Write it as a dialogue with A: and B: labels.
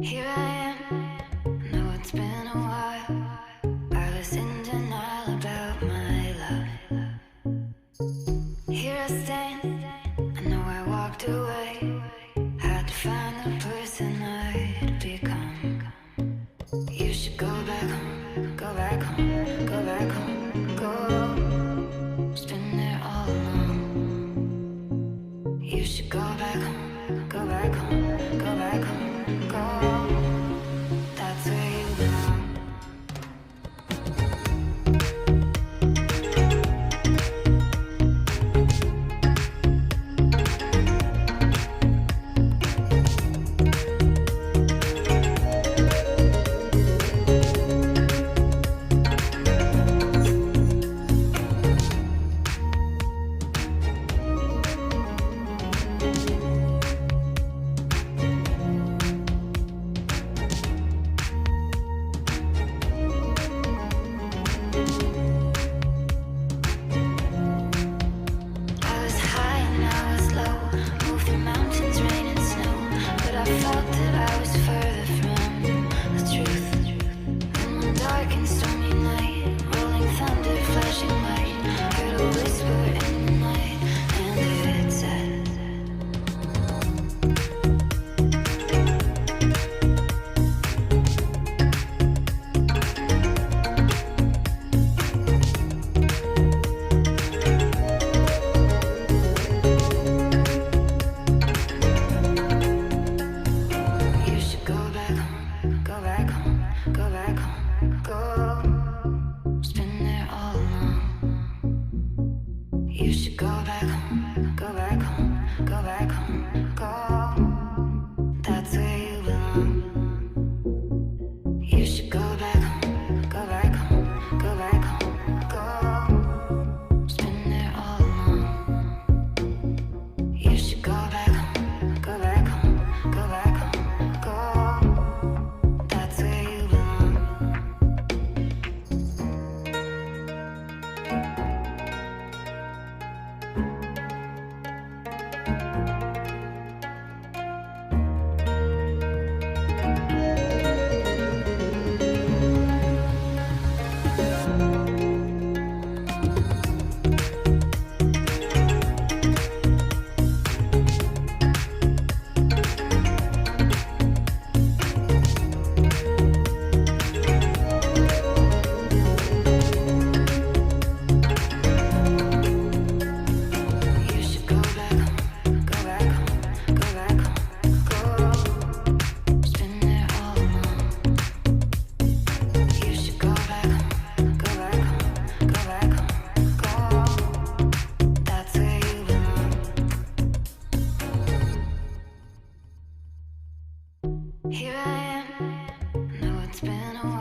A: Here I am, know it's been a while. I was in denial about my love. Here I stand, I know I walked away. Had to find the person I'd become. You should go back home, go back home, go back home, go. It's been there all along. You should go back home, go back home, go back home, go. That's where you belong. You should go back home, go back home, go back home, go. That's where you belong. You should go back home, go back home, go back home, go. It's been there all along. You should go back home, go back home, go back home, go. That's where you belong. Here I am, know it's been a while.